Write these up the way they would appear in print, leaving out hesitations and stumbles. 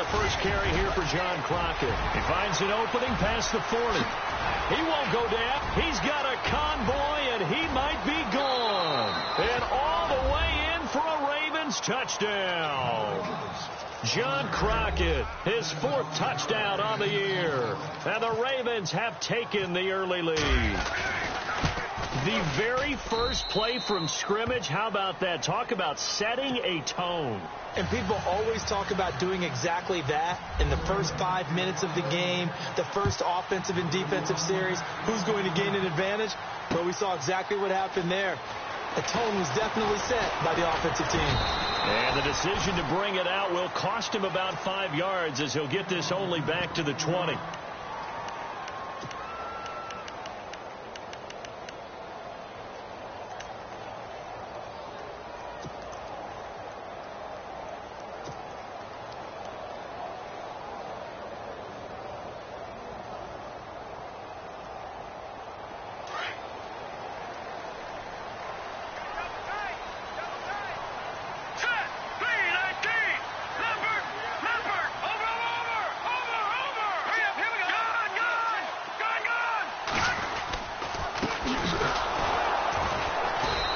the first carry here for John Crockett. He finds an opening past the 40. He won't go down. He's got a convoy, and he might be gone. And all the way in for a Ravens touchdown. John Crockett, his 4th touchdown on the year. And the Ravens have taken the early lead. The very first play from scrimmage, how about that? Talk about setting a tone. And people always talk about doing exactly that in the first 5 minutes of the game, the first offensive and defensive series. Who's going to gain an advantage? Well, we saw exactly what happened there. The tone was definitely set by the offensive team. And the decision to bring it out will cost him about 5 yards as he'll get this only back to the 20.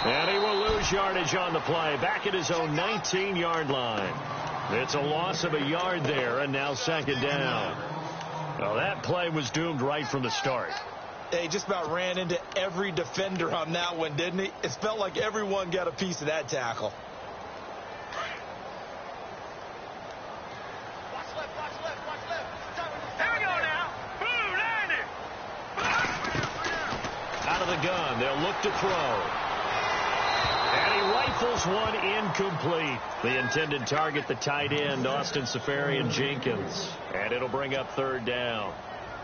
And he will lose yardage on the play, back at his own 19-yard line. It's a loss of a yard there, and now 2nd down. Well, that play was doomed right from the start. He just about ran into every defender on that one, didn't he? It felt like everyone got a piece of that tackle. Watch left, watch left, watch left. Here we go now. Boom, landed. Out of the gun, they'll look to throw. And he rifles one incomplete. The intended target, the tight end, Austin Safarian-Jenkins. And it'll bring up 3rd down.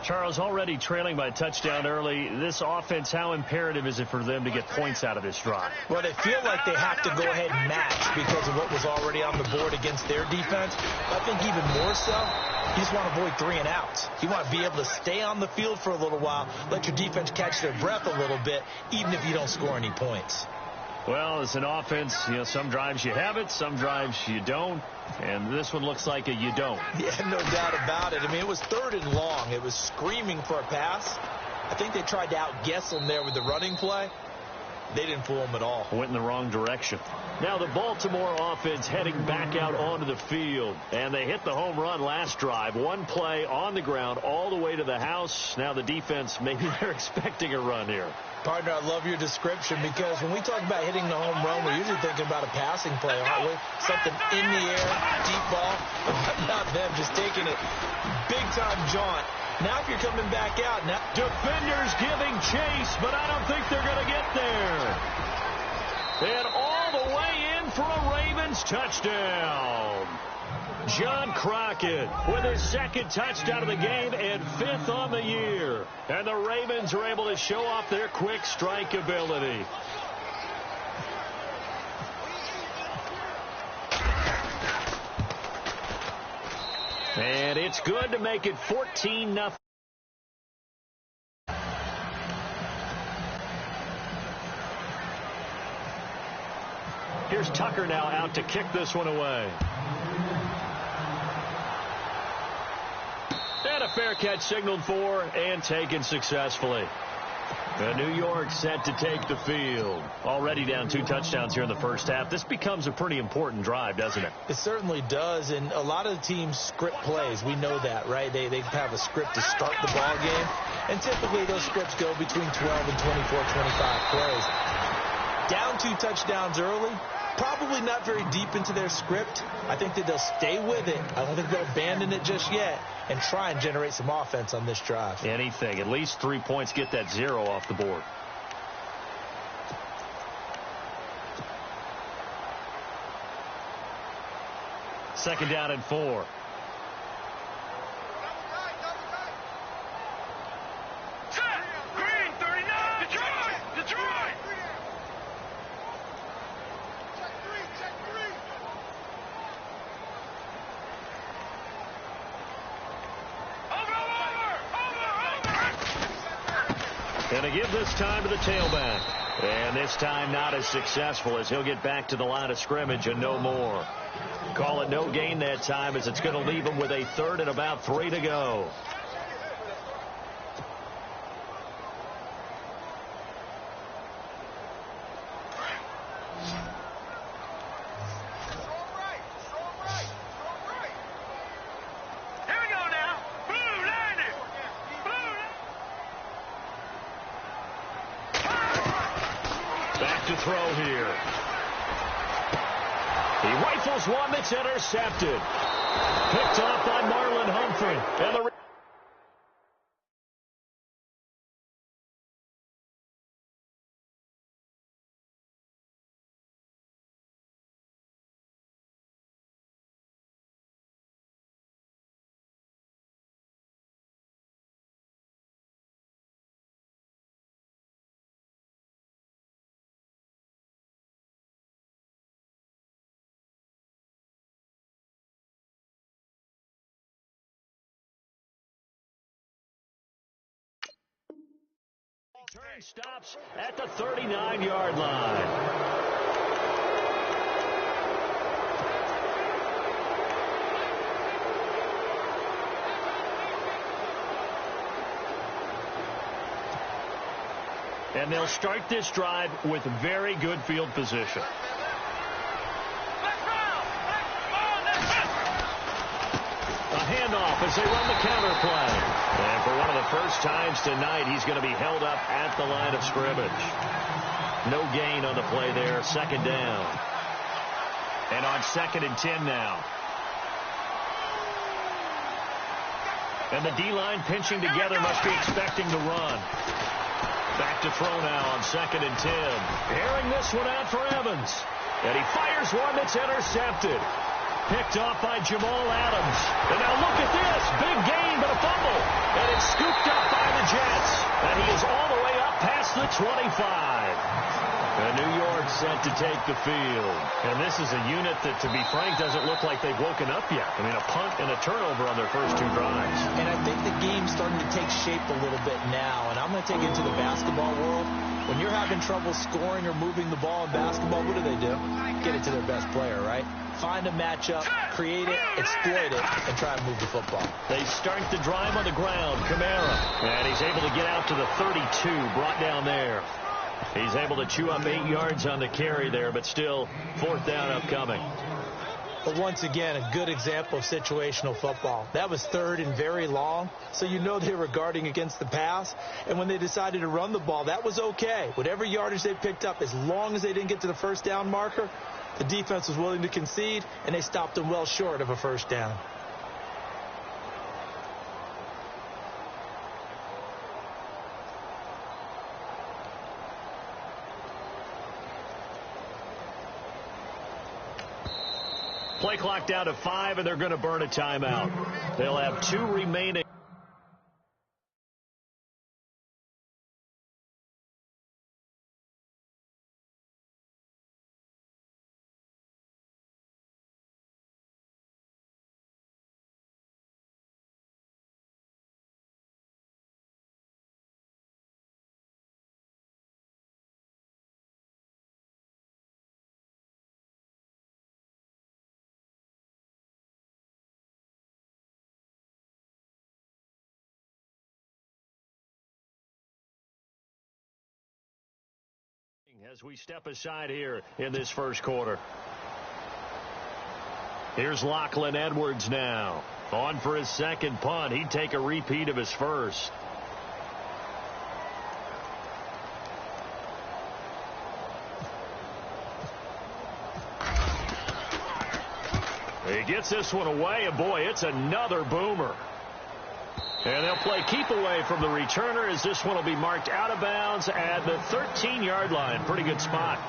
Charles, already trailing by a touchdown early. This offense, how imperative is it for them to get points out of this drive? Well, they feel like they have to go ahead and match because of what was already on the board against their defense. But I think even more so, you just want to avoid 3 and outs. You want to be able to stay on the field for a little while, let your defense catch their breath a little bit, even if you don't score any points. Well, as an offense, some drives you have it, some drives you don't. And this one looks like a you don't. Yeah, no doubt about it. I mean, it was 3rd and long. It was screaming for a pass. I think they tried to outguess him there with the running play. They didn't fool him at all. Went in the wrong direction. Now the Baltimore offense heading back out onto the field. And they hit the home run last drive. One play on the ground all the way to the house. Now the defense, maybe they're expecting a run here. Partner, I love your description because when we talk about hitting the home run, we're usually thinking about a passing play, aren't we? Something in the air, deep ball. Not them, just taking it big-time jaunt. Now if you're coming back out. Now defenders giving chase, but I don't think they're going to get there. And all the way in for a Ravens touchdown. John Crockett with his 2nd touchdown of the game and 5th on the year. And the Ravens are able to show off their quick strike ability. And it's good to make it 14-0. Here's Tucker now out to kick this one away. And a fair catch signaled for and taken successfully. New York set to take the field. Already down 2 touchdowns here in the first half. This becomes a pretty important drive, doesn't it? It certainly does, and a lot of the teams script plays. We know that, right? They have a script to start the ball game, and typically those scripts go between 12 and 24, 25 plays. Down 2 touchdowns early, probably not very deep into their script. I think that they'll stay with it. I don't think they'll abandon it just yet and try and generate some offense on this drive. Anything. At least 3 points, get that 0 off the board. Second down and 4. Going to give this time to the tailback. And this time not as successful as he'll get back to the line of scrimmage and no more. Call it no gain that time as it's going to leave them with a third and about 3 to go. Throw here. He rifles one that's intercepted. Picked off by Marlon Humphrey. And the turn stops at the 39-yard line. And they'll start this drive with very good field position. A handoff as they run the counter play. And for one of the first times tonight, he's going to be held up at the line of scrimmage. No gain on the play there. Second down. And on 2nd and 10 now. And the D-line pinching together must be expecting to run. Back to throw now on 2nd and 10. Airing this one out for Evans. And he fires one that's intercepted. Picked off by Jamal Adams. And now look at this. Big gain, but a fumble. And it's scooped up by the Jets. And he is all the way up past the 25. And New York set to take the field. And this is a unit that, to be frank, doesn't look like they've woken up yet. I mean, a punt and a turnover on their first 2 drives. And I think the game's starting to take shape a little bit now. And I'm going to take it to the basketball world. When you're having trouble scoring or moving the ball in basketball, what do? Get it to their best player, right? Find a matchup, create it, exploit it, and try and move the football. They start the drive on the ground. Kamara. And he's able to get out to the 32, brought down there. He's able to chew up 8 yards on the carry there, but still 4th down upcoming. But once again, a good example of situational football. That was 3rd and very long, so you know they were guarding against the pass. And when they decided to run the ball, that was okay. Whatever yardage they picked up, as long as they didn't get to the first down marker, the defense was willing to concede, and they stopped them well short of a first down. Play clock down to 5, and they're going to burn a timeout. They'll have 2 remaining. As we step aside here in this first quarter. Here's Lachlan Edwards now. On for his 2nd punt. He'd take a repeat of his first. He gets this one away, and boy, it's another boomer. And they'll play keep away from the returner as this one will be marked out of bounds at the 13-yard line. Pretty good spot.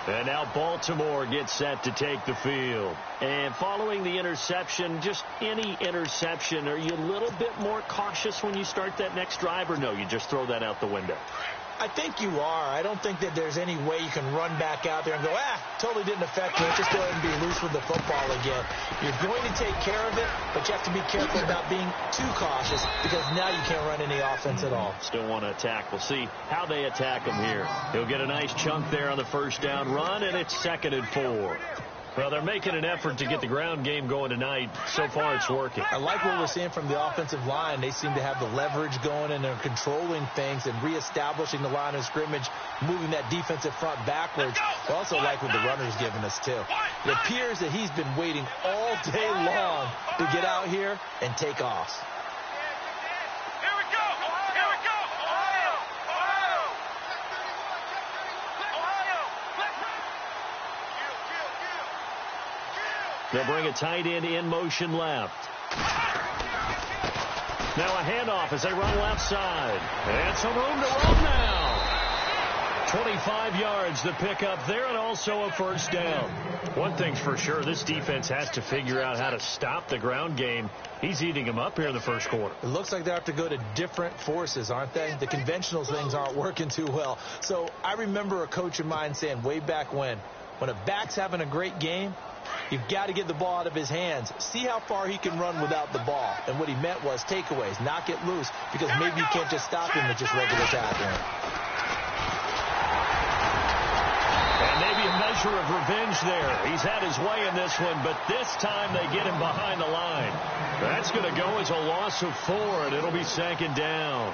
And now Baltimore gets set to take the field. And following the interception, just any interception, are you a little bit more cautious when you start that next drive, or no, you just throw that out the window? I think you are. I don't think that there's any way you can run back out there and go, totally didn't affect me. Just go ahead and be loose with the football again. You're going to take care of it, but you have to be careful about being too cautious because now you can't run any offense at all. Still want to attack. We'll see how they attack him here. He'll get a nice chunk there on the first down run, and it's 2nd and 4. Well, they're making an effort to get the ground game going tonight. So far, it's working. I like what we're seeing from the offensive line. They seem to have the leverage going, and they're controlling things and reestablishing the line of scrimmage, moving that defensive front backwards. I also like what the runner's giving us, too. It appears that he's been waiting all day long to get out here and take off. They'll bring a tight end in motion left. Now a handoff as they run left side. And some room to run now. 25 yards to pick up there, and also a first down. One thing's for sure, this defense has to figure out how to stop the ground game. He's eating them up here in the first quarter. It looks like they have to go to different forces, aren't they? The conventional things aren't working too well. So I remember a coach of mine saying way back when a back's having a great game, you've got to get the ball out of his hands. See how far he can run without the ball. And what he meant was takeaways, knock it loose, because maybe you can't just stop him with just regular tackling. And maybe a measure of revenge there. He's had his way in this one, but this time they get him behind the line. That's going to go as a loss of 4, and it'll be second down.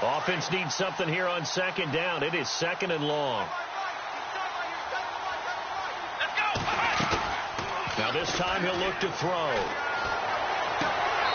Offense needs something here on second down. It is second and long. Now this time he'll look to throw.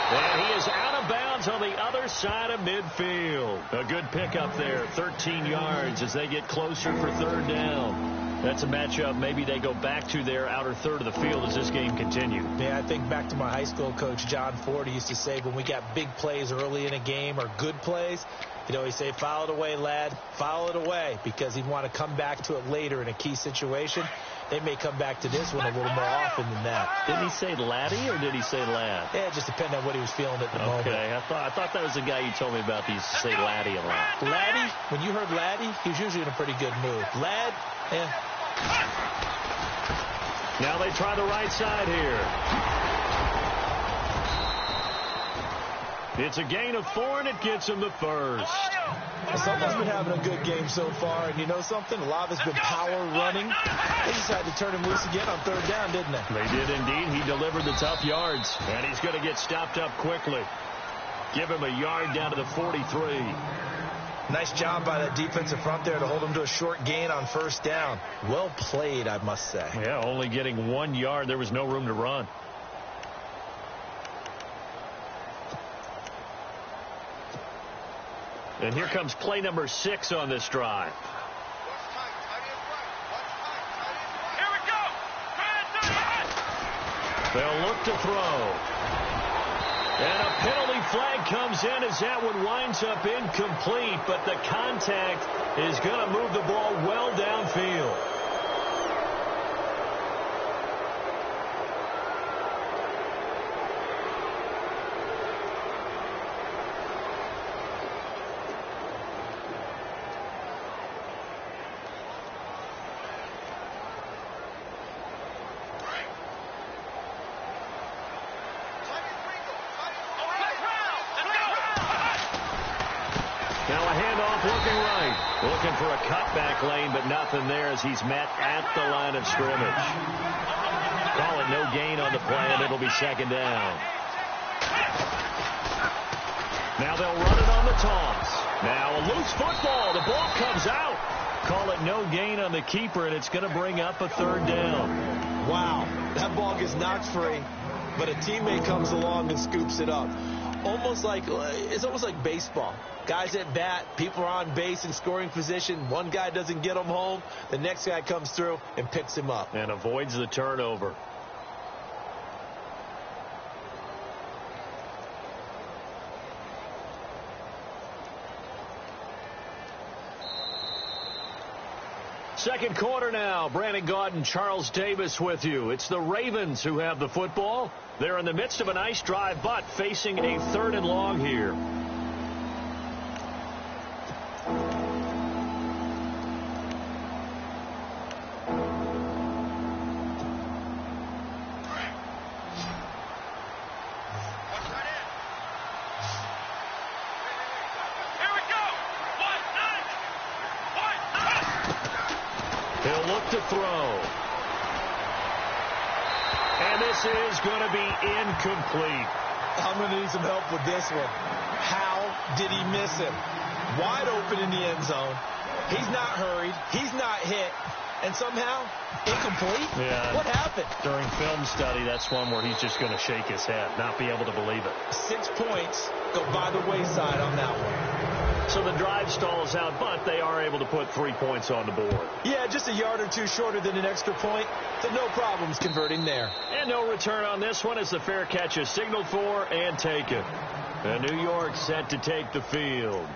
And he is out of bounds on the other side of midfield. A good pickup there, 13 yards as they get closer for third down. That's a matchup maybe they go back to their outer third of the field as this game continues. Yeah, I think back to my high school coach, John Ford. He used to say when we got big plays early in a game or good plays, he'd always say, foul it away, lad, foul it away, because he'd want to come back to it later in a key situation. They may come back to this one a little more often than that. Didn't he say laddie or did he say lad? Yeah, it just depended on what he was feeling at the moment. Okay, I thought that was the guy you told me about. He used to say laddie a lot. Laddie, when you heard laddie, he was usually in a pretty good mood. Lad, yeah. Now they try the right side here. It's a gain of 4, and it gets him the first. Someone's been having a good game so far, and you know something? A lot of it's been power running. They decided to turn him loose again on third down, didn't they? They did indeed. He delivered the tough yards, and he's going to get stopped up quickly. Give him a yard down to the 43. Nice job by that defensive front there to hold him to a short gain on first down. Well played, I must say. Yeah, only getting 1 yard. There was no room to run. And here comes play number 6 on this drive. Here we go. They'll look to throw. And a penalty flag comes in as that one winds up incomplete, but the contact is going to move the ball well downfield. Looking for a cutback lane, but nothing there as he's met at the line of scrimmage. Call it no gain on the play, and it'll be second down. Now they'll run it on the toss. Now a loose football. The ball comes out. Call it no gain on the keeper, and it's going to bring up a third down. Wow, that ball gets knocked free, but a teammate comes along and scoops it up. It's almost like baseball. Guys at bat, people are on base in scoring position. One guy doesn't get him home. The next guy comes through and picks him up. And avoids the turnover. Second quarter now. Brandon Gaud and Charles Davis with you. It's the Ravens who have the football. They're in the midst of a nice drive, but facing a 3rd and long here. He'll look to throw. And this is going to be incomplete. I'm going to need some help with this one. How did he miss him? Wide open in the end zone. He's not hurried. He's not hit. And somehow, incomplete? Yeah. What happened? During film study, that's one where he's just going to shake his head, not be able to believe it. 6 points go by the wayside on that one. So the drive stalls out, but they are able to put 3 points on the board. Yeah, just a yard or two shorter than an extra point, so no problems converting there. And no return on this one as the fair catch is signaled for and taken. And New York set to take the field.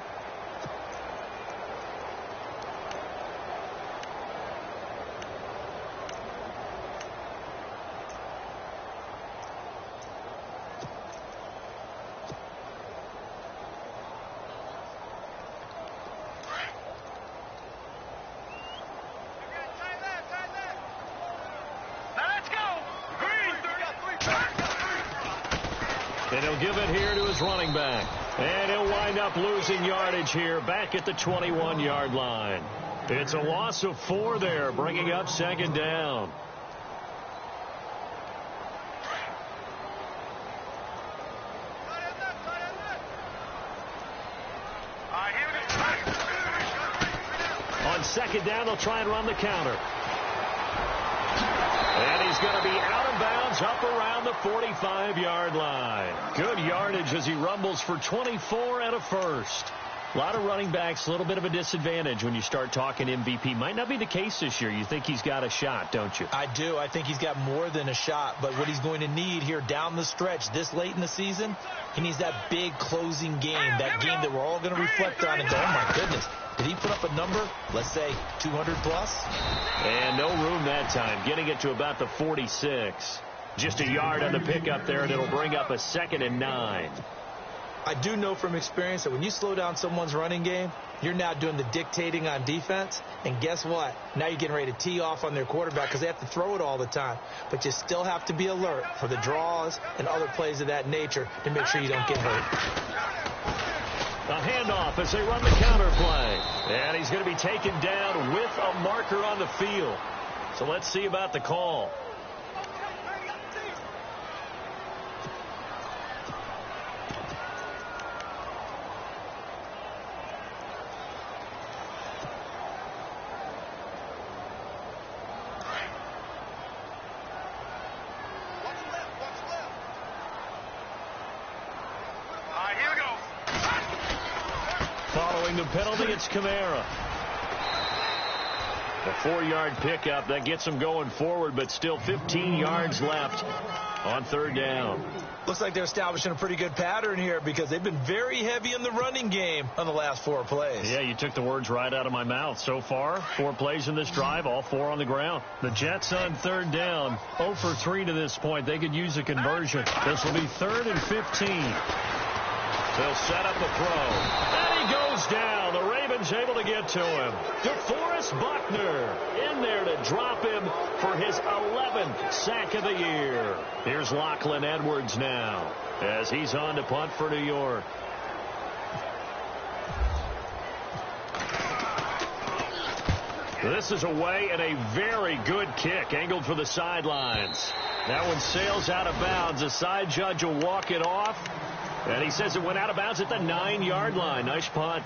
And he'll give it here to his running back. And he'll wind up losing yardage here back at the 21-yard line. It's a loss of 4 there, bringing up 2nd down. On 2nd down, they'll try and run the counter. And he's going to be out of bounds up around the 45-yard line. Good yardage as he rumbles for 24 and a first. A lot of running backs, a little bit of a disadvantage when you start talking MVP. Might not be the case this year. You think he's got a shot, don't you? I do. I think he's got more than a shot. But what he's going to need here down the stretch this late in the season, he needs that big closing game, that game that we're all going to reflect on and go, oh, my goodness. Did he put up a number, let's say, 200 plus? And no room that time, getting it to about the 46. Just a yard on the pickup there, and it'll bring up a 2nd and 9. I do know from experience that when you slow down someone's running game, you're now doing the dictating on defense. And guess what? Now you're getting ready to tee off on their quarterback because they have to throw it all the time. But you still have to be alert for the draws and other plays of that nature to make sure you don't get hurt. A handoff as they run the counter play. And he's going to be taken down with a marker on the field. So let's see about the call. Following the penalty, it's Kamara. A 4-yard pickup. That gets him going forward, but still 15 yards left on 3rd down. Looks like they're establishing a pretty good pattern here because they've been very heavy in the running game on the last 4 plays. Yeah, you took the words right out of my mouth. So far, 4 plays in this drive, all 4 on the ground. The Jets on 3rd down, 0 for 3 to this point. They could use a conversion. This will be 3rd and 15. They'll set up a throw. And he goes down. The Ravens able to get to him. DeForest Buckner in there to drop him for his 11th sack of the year. Here's Lachlan Edwards now as he's on to punt for New York. This is away and a very good kick angled for the sidelines. That one sails out of bounds. The side judge will walk it off. And he says it went out of bounds at the 9-yard line. Nice punt.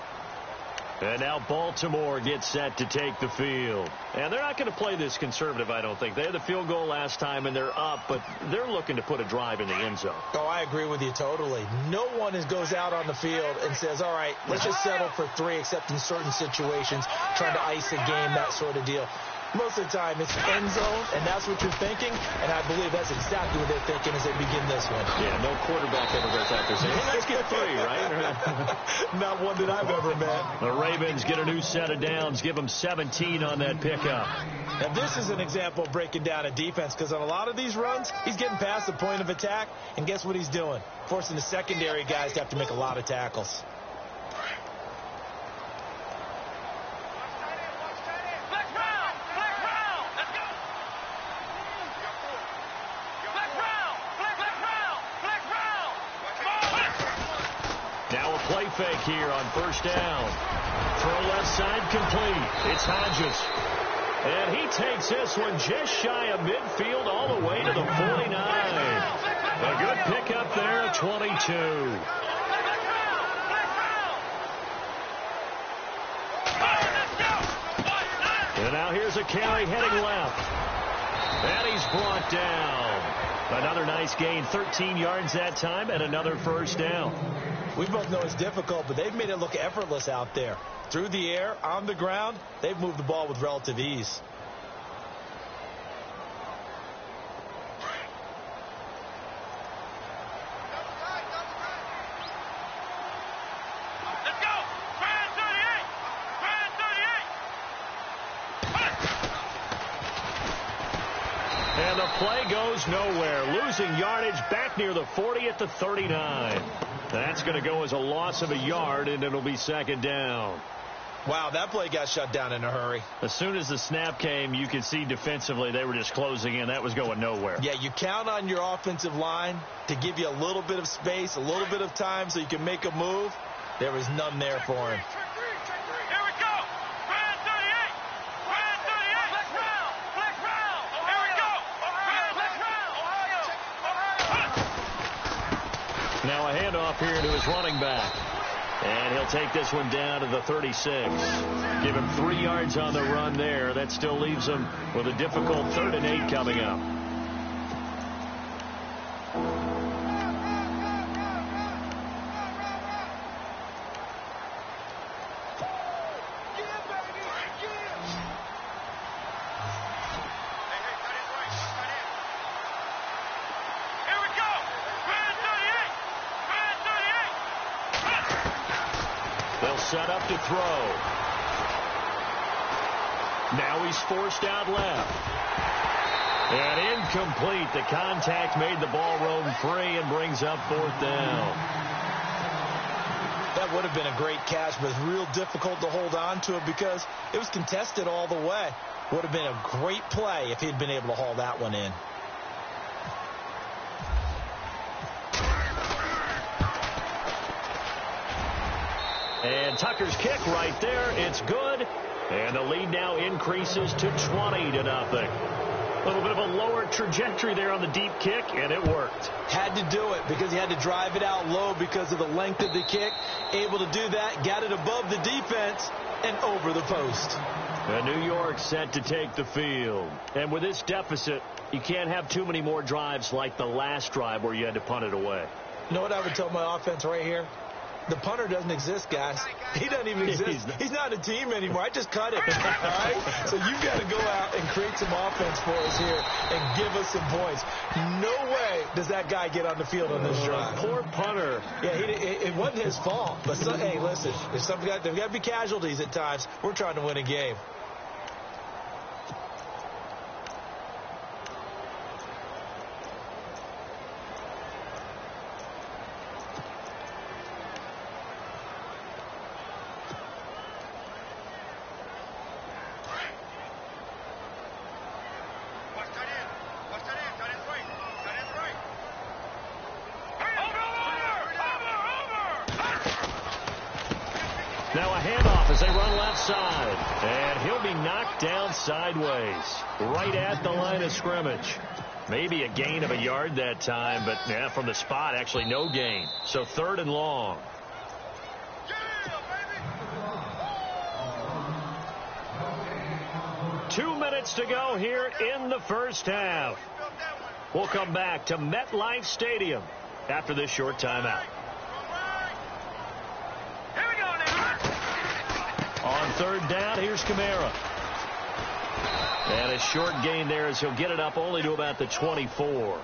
And now Baltimore gets set to take the field. And they're not going to play this conservative, I don't think. They had the field goal last time, and they're up, but they're looking to put a drive in the end zone. Oh, I agree with you totally. No one goes out on the field and says, all right, let's just settle for 3, except in certain situations, trying to ice a game, that sort of deal. Most of the time, it's end zone, and that's what you're thinking, and I believe that's exactly what they're thinking as they begin this one. Yeah, no quarterback ever goes out there saying, hey, let's just get 3, right? Not one that I've ever met. The Ravens get a new set of downs, give them 17 on that pickup. Now, this is an example of breaking down a defense, because on a lot of these runs, he's getting past the point of attack, and guess what he's doing? Forcing the secondary guys to have to make a lot of tackles. Now a play fake here on first down. Throw left side complete. It's Hodges. And he takes this one just shy of midfield all the way to the 49. A good pickup there at 22. And now here's a carry heading left. And he's brought down. Another nice gain, 13 yards that time, and another first down. We both know it's difficult, but they've made it look effortless out there. Through the air, on the ground, they've moved the ball with relative ease. And the play goes nowhere. Losing yardage back near the 40 at the 39. That's going to go as a loss of a yard, and it'll be second down. Wow, that play got shut down in a hurry. As soon as the snap came, you could see defensively they were just closing in. That was going nowhere. Yeah, you count on your offensive line to give you a little bit of space, a little bit of time so you can make a move. There was none there for him. Now a handoff here to his running back. And he'll take this one down to the 36. Give him 3 yards on the run there. That still leaves him with a difficult 3rd and 8 coming up. Set up to throw. Now he's forced out left. And incomplete. The contact made the ball roam free and brings up 4th down. That would have been a great catch, but it's real difficult to hold on to it because it was contested all the way. Would have been a great play if he'd been able to haul that one in. And Tucker's kick right there. It's good. And the lead now increases to 20-0. A little bit of a lower trajectory there on the deep kick, and it worked. Had to do it because he had to drive it out low because of the length of the kick. Able to do that, got it above the defense and over the post. And New York set to take the field. And with this deficit, you can't have too many more drives like the last drive where you had to punt it away. You know what I would tell my offense right here? The punter doesn't exist, guys. He doesn't even exist. He's not a team anymore. I just cut it. All right? So you've got to go out and create some offense for us here and give us some points. No way does that guy get on the field on this drive. Poor punter. Yeah, it wasn't his fault. But, hey, listen, there's got to be casualties at times. We're trying to win a game. Now a handoff as they run left side. And he'll be knocked down sideways. Right at the line of scrimmage. Maybe a gain of a yard that time, but yeah, from the spot, actually no gain. So 3rd and long. Yeah, 2 minutes to go here in the first half. We'll come back to MetLife Stadium after this short timeout. On 3rd down, here's Kamara. And a short gain there as he'll get it up only to about the 24.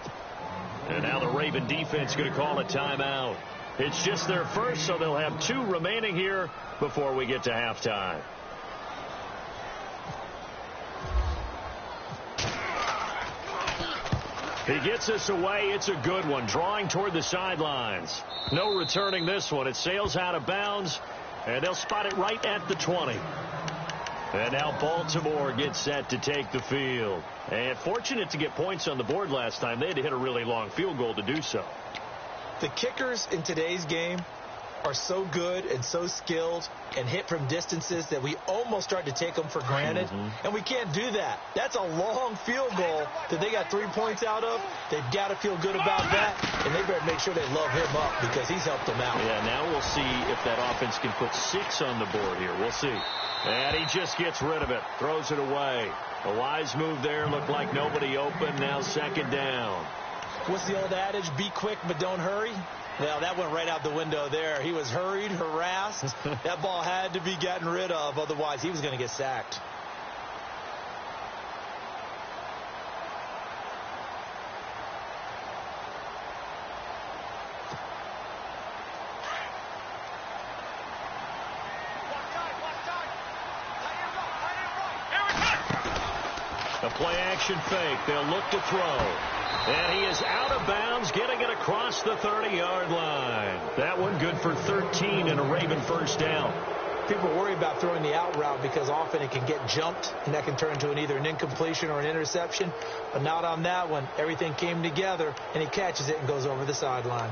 And now the Raven defense going to call a timeout. It's just their first, so they'll have 2 remaining here before we get to halftime. He gets this away. It's a good one, drawing toward the sidelines. No returning this one. It sails out of bounds, and they'll spot it right at the 20. And now Baltimore gets set to take the field. And fortunate to get points on the board last time. They had to hit a really long field goal to do so. The kickers in today's game are so good and so skilled and hit from distances that we almost start to take them for granted. And we can't do that. That's a long field goal that they got 3 points out of. They've got to feel good about that, and they better make sure they love him up because he's helped them out. Yeah, now we'll see if that offense can put 6 on the board here. We'll see. And he just gets rid of it, throws it away. A wise move there, looked like nobody open. Now second down. What's the old adage? Be quick, but don't hurry. Well, that went right out the window there. He was hurried, harassed. That ball had to be gotten rid of. Otherwise, he was going to get sacked. A play-action fake. They'll look to throw. And he is out of bounds, getting it across the 30-yard line. That one good for 13 and a Raven first down. People worry about throwing the out route because often it can get jumped, and that can turn into either an incompletion or an interception. But not on that one. Everything came together, and he catches it and goes over the sideline.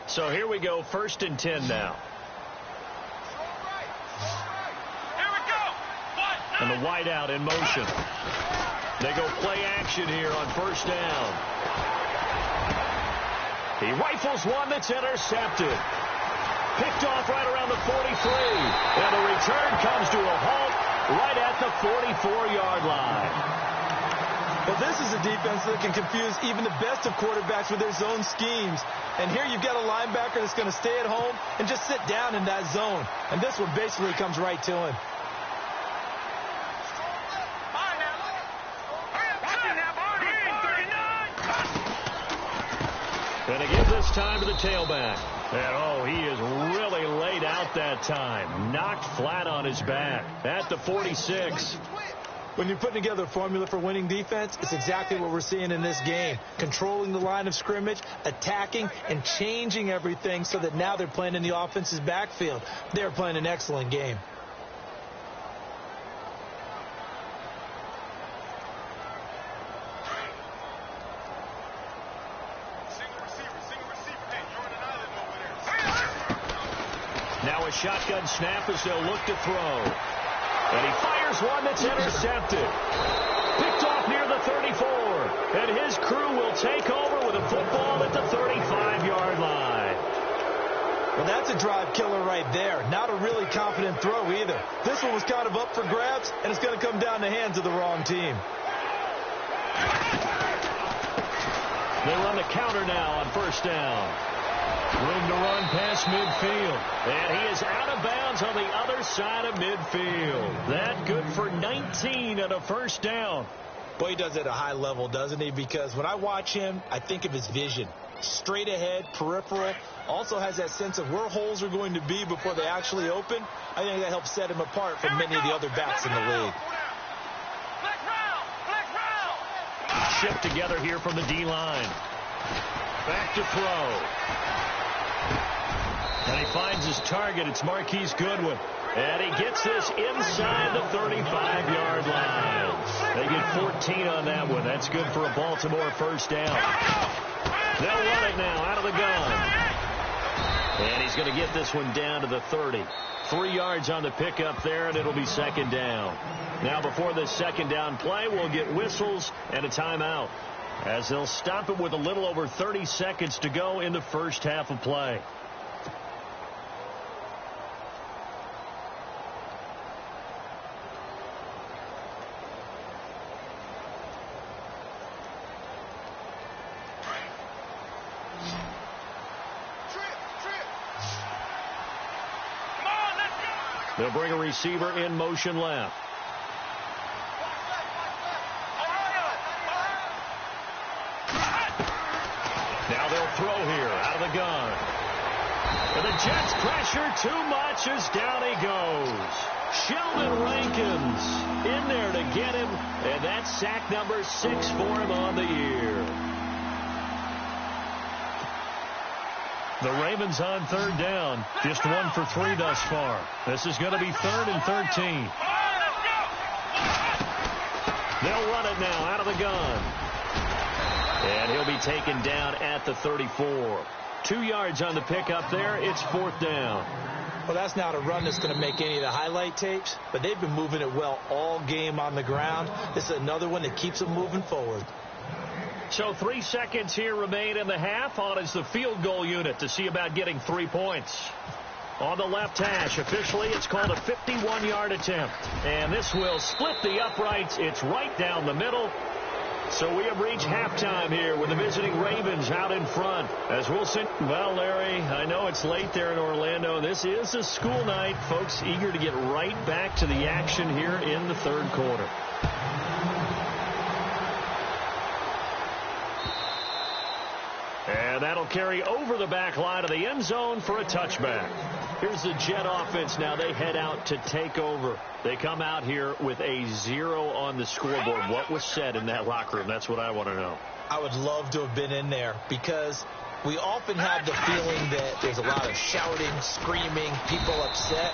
So here we go, 1st and 10 now. Here we go. And the wide out in motion. They go play action here on first down. He rifles one that's intercepted. Picked off right around the 43. And the return comes to a halt right at the 44-yard line. Well, this is a defense that can confuse even the best of quarterbacks with their zone schemes. And here you've got a linebacker that's going to stay at home and just sit down in that zone. And this one basically comes right to him. And he gives this time to the tailback. And, oh, he is really laid out that time. Knocked flat on his back at the 46. When you're putting together a formula for winning defense, it's exactly what we're seeing in this game. Controlling the line of scrimmage, attacking, and changing everything so that now they're playing in the offense's backfield. They're playing an excellent game. Now a shotgun snap as they'll look to throw. And he fires one that's intercepted. Picked off near the 34. And his crew will take over with a football at the 35-yard line. Well, that's a drive killer right there. Not a really confident throw either. This one was kind of up for grabs, and it's going to come down the hands of the wrong team. They run the counter now on first down. Room to run past midfield. And he is out of bounds on the other side of midfield. That good for 19 and a first down. Boy, he does it at a high level, doesn't he? Because when I watch him, I think of his vision. Straight ahead, peripheral. Also has that sense of where holes are going to be before they actually open. I think that helps set him apart from many of the other backs in the league. Shipped together here from the D-line. Back to throw. And he finds his target. It's Marquise Goodwin. And he gets this inside the 35-yard line. They get 14 on that one. That's good for a Baltimore first down. They'll run it now out of the gun. And he's going to get this one down to the 30. 3 yards on the pickup there, and it'll be second down. Now before this second down play, we'll get whistles and a timeout, as they'll stop it with a little over 30 seconds to go in the first half of play. They'll bring a receiver in motion left. Now they'll throw here out of the gun. And the Jets pressure too much as down he goes. Sheldon Rankins in there to get him, and that's sack number 6 for him on the year. The Ravens on third down, just 1 for 3 thus far. This is going to be 3rd and 13. They'll run it now out of the gun. And he'll be taken down at the 34. 2 yards on the pickup there. It's 4th down. Well, that's not a run that's going to make any of the highlight tapes, but they've been moving it well all game on the ground. This is another one that keeps them moving forward. So 3 seconds here remain in the half. On is the field goal unit to see about getting 3 points. On the left hash, officially, it's called a 51-yard attempt. And this will split the uprights. It's right down the middle. So we have reached halftime here with the visiting Ravens out in front. As Wilson, well, Larry, I know it's late there in Orlando. This is a school night. Folks eager to get right back to the action here in the 3rd quarter. And that'll carry over the back line of the end zone for a touchback. Here's the Jet offense now. They head out to take over. They come out here with a 0 on the scoreboard. What was said in that locker room? That's what I want to know. I would love to have been in there because we often have the feeling that there's a lot of shouting, screaming, people upset.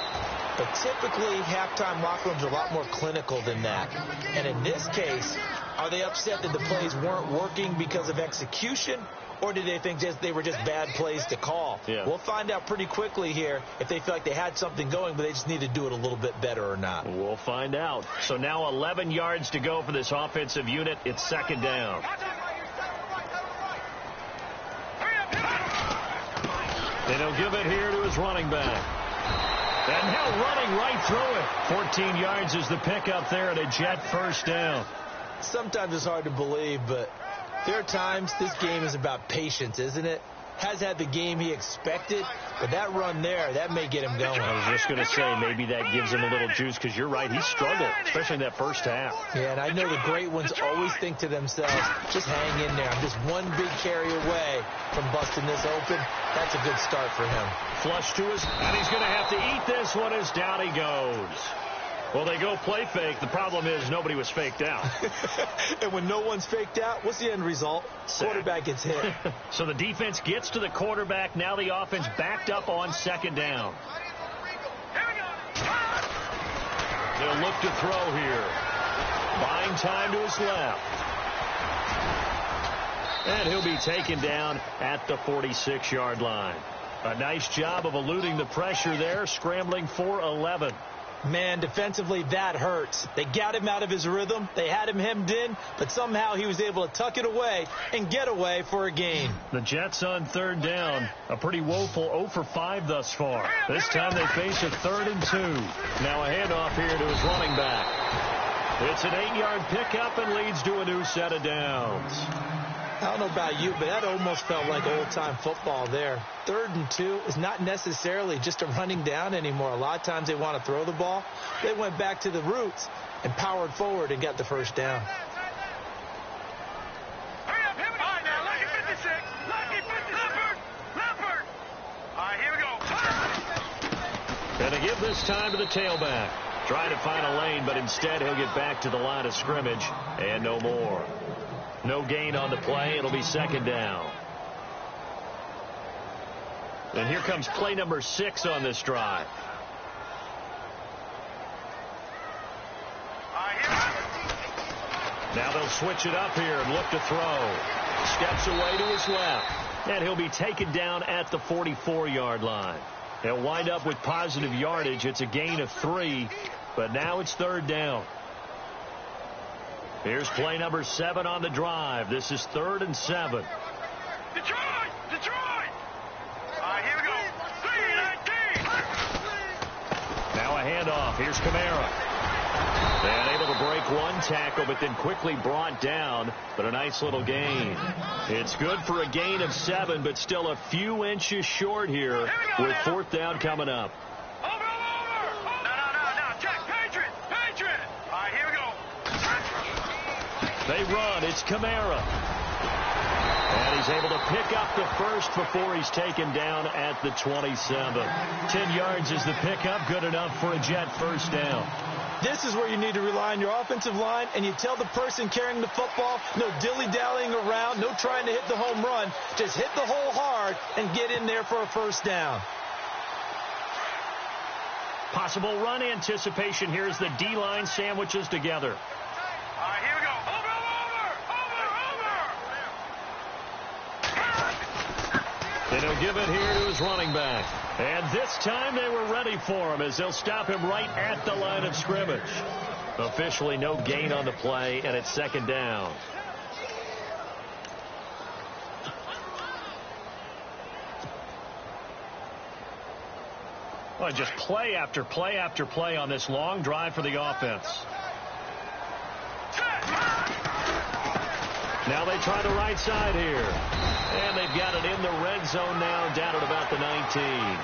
But typically, halftime locker rooms are a lot more clinical than that. And in this case, are they upset that the plays weren't working because of execution? Or did they think they were just bad plays to call? Yeah. We'll find out pretty quickly here if they feel like they had something going, but they just need to do it a little bit better or not. We'll find out. So now 11 yards to go for this offensive unit. It's 2nd down. And he'll give it here to his running back. And now running right through it. 14 yards is the pickup there, and a Jet 1st down. Sometimes it's hard to believe, but there are times this game is about patience, isn't it? Has had the game he expected, but that run there, that may get him going. I was just going to say, maybe that gives him a little juice, because you're right, he struggled, especially in that first half. Yeah, and I know the great ones always think to themselves, just hang in there. I'm just one big carry away from busting this open. That's a good start for him. Flush to his, and he's going to have to eat this one as down he goes. Well, they go play fake. The problem is nobody was faked out. And when no one's faked out, what's the end result? Quarterback gets hit. So the defense gets to the quarterback. Now the offense backed up on 2nd down. They'll look to throw here. Buying time to his left. And he'll be taken down at the 46-yard line. A nice job of eluding the pressure there, scrambling for 11. Man, defensively, that hurts. They got him out of his rhythm. They had him hemmed in, but somehow he was able to tuck it away and get away for a gain. The Jets on 3rd down. A pretty woeful 0 for 5 thus far. This time they face a 3rd and 2. Now a handoff here to his running back. It's an 8-yard pickup and leads to a new set of downs. I don't know about you, but that almost felt like old-time football there. 3rd and 2 is not necessarily just a running down anymore. A lot of times they want to throw the ball. They went back to the roots and powered forward and got the 1st down. Hurry up, hurry up. Now, lucky 56. Lucky 56. Leopard. All right, here we go. And they give this time to the tailback. Trying to find a lane, but instead he'll get back to the line of scrimmage and no more. No gain on the play. It'll be 2nd down. And here comes play number 6 on this drive. Now they'll switch it up here and look to throw. Steps away to his left. And he'll be taken down at the 44-yard line. He'll wind up with positive yardage. It's a gain of 3, but now it's 3rd down. Here's play number 7 on the drive. This is 3rd and 7. Detroit! Detroit! All right, here we go. 3-19. Now a handoff. Here's Kamara. And able to break one tackle, but then quickly brought down. But a nice little gain. It's good for a gain of 7, but still a few inches short here with 4th down coming up. Over. No. They run. It's Kamara. And he's able to pick up the first before he's taken down at the 27. 10 yards is the pickup. Good enough for a Jet first down. This is where you need to rely on your offensive line, and you tell the person carrying the football, no dilly-dallying around, no trying to hit the home run. Just hit the hole hard and get in there for a first down. Possible run anticipation. Here's the D-line sandwiches together. All right, here we go. Over. And he'll give it here to his running back. And this time they were ready for him as they'll stop him right at the line of scrimmage. Officially no gain on the play, and it's second down. Well, just play after play after play on this long drive for the offense. Now they try the right side here. And they've got it in the red zone now, down at about the 19.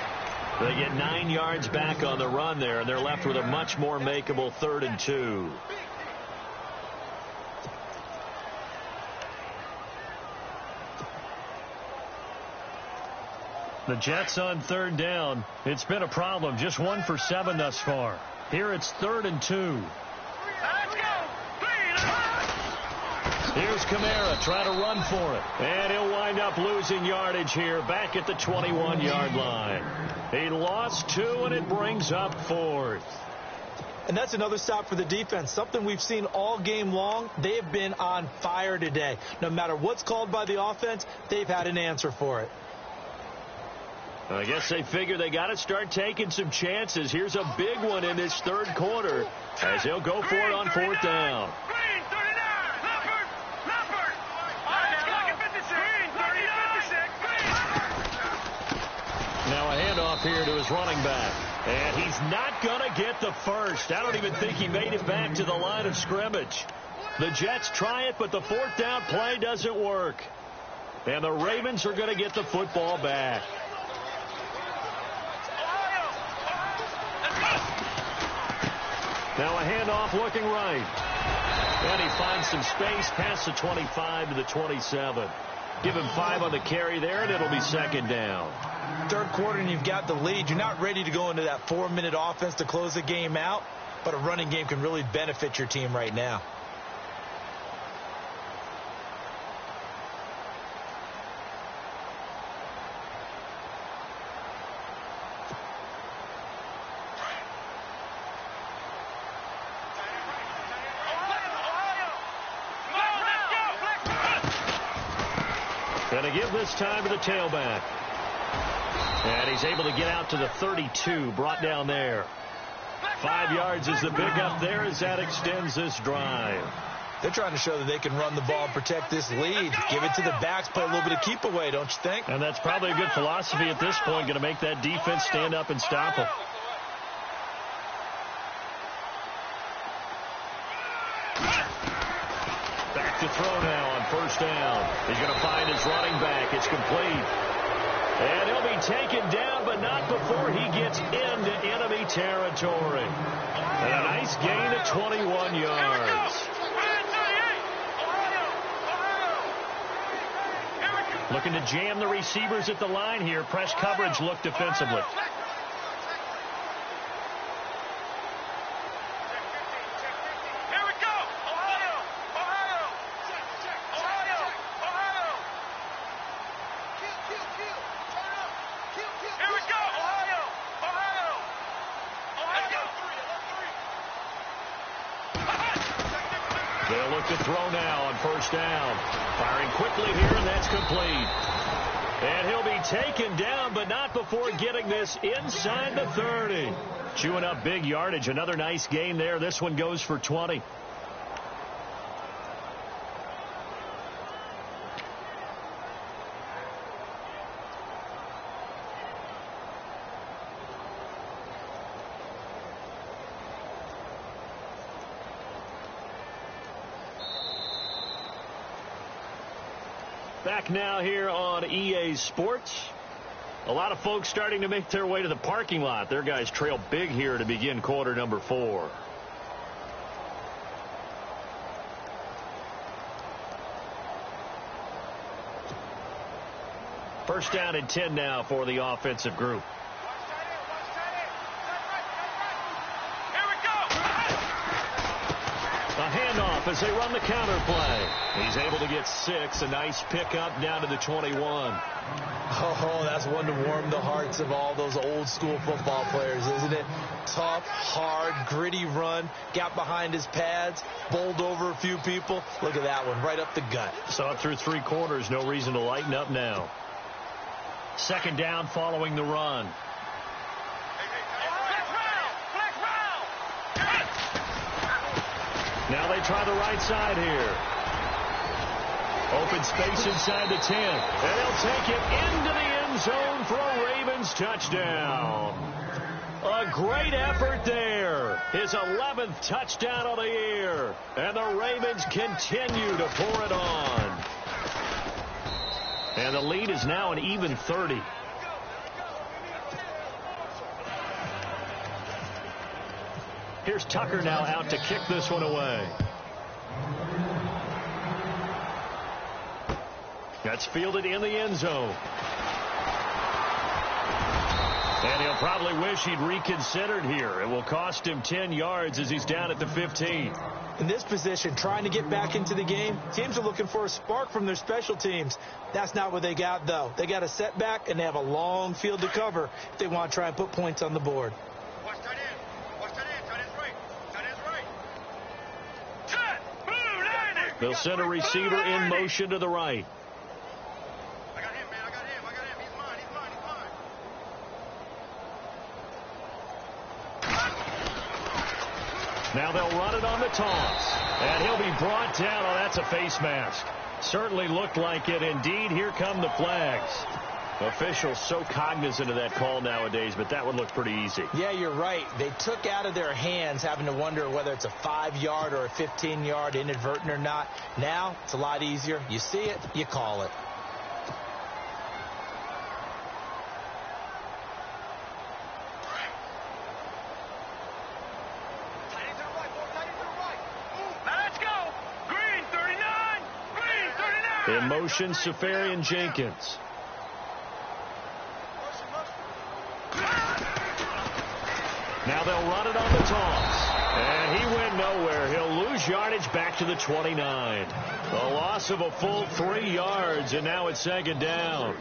They get 9 yards back on the run there, and they're left with a much more makeable 3rd and 2. The Jets on 3rd down. It's been a problem. Just 1 for 7 thus far. Here it's 3rd and 2. Let's go. Here's Kamara trying to run for it. And he'll wind up losing yardage here back at the 21-yard line. He lost 2, and it brings up 4th. And that's another stop for the defense. Something we've seen all game long. They have been on fire today. No matter what's called by the offense, they've had an answer for it. I guess they figure they got to start taking some chances. Here's a big one in this 3rd quarter as he'll go for it on 4th down. Green, 39. Leopard. All right, now, 56. Green, 30, 56. Now a handoff here to his running back. And he's not going to get the first. I don't even think he made it back to the line of scrimmage. The Jets try it, but the 4th down play doesn't work. And the Ravens are going to get the football back. Now a handoff looking right. And he finds some space past the 25 to the 27. Give him 5 on the carry there, and it'll be 2nd down. 3rd quarter, and you've got the lead. You're not ready to go into that 4-minute offense to close the game out, but a running game can really benefit your team right now. Going to give this time to the tailback. And he's able to get out to the 32, brought down there. 5 yards is the pickup there as that extends this drive. They're trying to show that they can run the ball and protect this lead. Give it to the backs, play a little bit of keep away, don't you think? And that's probably a good philosophy at this point, going to make that defense stand up and stop them. Back to throw now on 1st down. He's going to find his running back. It's complete. And he'll be taken down, but not before he gets into enemy territory. And a nice gain of 21 yards. Looking to jam the receivers at the line here. Press coverage look defensively. They'll look to throw now on 1st down. Firing quickly here, and that's complete. And he'll be taken down, but not before getting this inside the 30. Chewing up big yardage. Another nice gain there. This one goes for 20. Back now here on EA Sports. A lot of folks starting to make their way to the parking lot. Their guys trail big here to begin quarter number 4. First down and 10 now for the offensive group. A handoff as they run the counter play. He's able to get 6. A nice pickup down to the 21. Oh, that's one to warm the hearts of all those old school football players, isn't it? Tough, hard, gritty run. Got behind his pads, bowled over a few people. Look at that one, right up the gut. Saw it through 3 quarters. No reason to lighten up now. Second down following the run. Now they try the right side here. Open space inside the 10. And he'll take it into the end zone for a Ravens touchdown. A great effort there. His 11th touchdown of the year. And the Ravens continue to pour it on. And the lead is now an even 30. Here's Tucker now out to kick this one away. That's fielded in the end zone. And he'll probably wish he'd reconsidered here. It will cost him 10 yards as he's down at the 15. In this position, trying to get back into the game, teams are looking for a spark from their special teams. That's not what they got, though. They got a setback, and they have a long field to cover if they want to try and put points on the board. They'll send a receiver in motion to the right. I got him, man. I got him. He's mine. Now they'll run it on the toss. And he'll be brought down. Oh, that's a face mask. Certainly looked like it. Indeed, here come the flags. Officials so cognizant of that call nowadays, but that would look pretty easy. Yeah, you're right. They took out of their hands having to wonder whether it's a 5-yard or a 15-yard inadvertent or not. Now, it's a lot easier. You see it, you call it. Let's go. Green 39. Green 39. In motion, Safarian Jenkins. Now they'll run it on the toss. And he went nowhere. He'll lose yardage back to the 29. A loss of a full 3 yards, and now it's second down.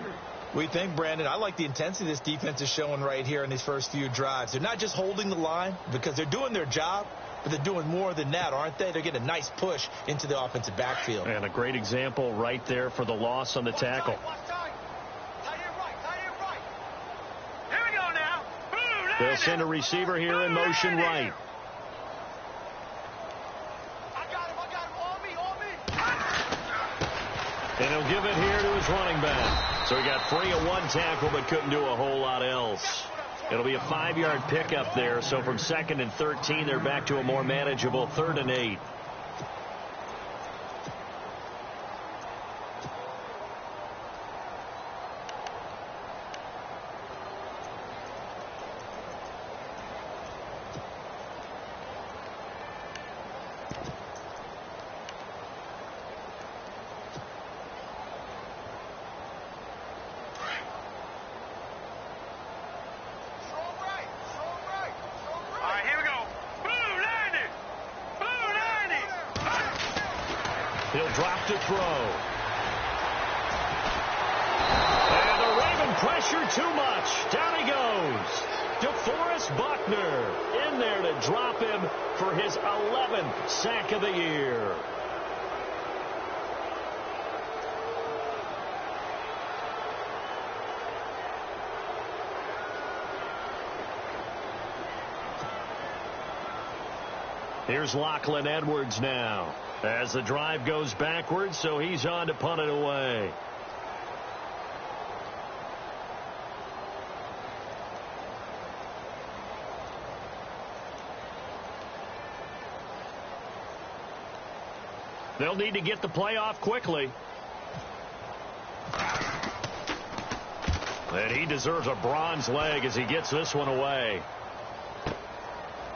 We think, Brandon, I like the intensity this defense is showing right here in these first few drives. They're not just holding the line because they're doing their job, but they're doing more than that, aren't they? They're getting a nice push into the offensive backfield. And a great example right there for the loss on the tackle. They'll send a receiver here in motion right. I got him. On me. And he'll give it here to his running back. So he got free of 1 tackle but couldn't do a whole lot else. It'll be a 5-yard pickup there. So from 2nd and 13, they're back to a more manageable 3rd and 8. He'll drop to throw. And the Raven pressure too much. Down he goes. DeForest Buckner in there to drop him for his 11th sack of the year. Here's Lachlan Edwards now as the drive goes backwards, so he's on to punt it away. They'll need to get the play off quickly. And he deserves a bronze leg as he gets this one away.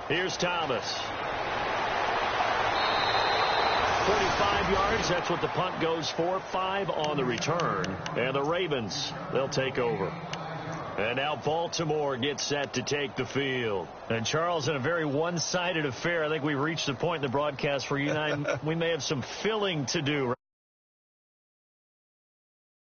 Here's Thomas. 45 yards. That's what the punt goes for. 5 on the return. And the Ravens, they'll take over. And now Baltimore gets set to take the field. And, Charles, in a very one-sided affair, I think we've reached the point in the broadcast where you and I, we may have some filling to do.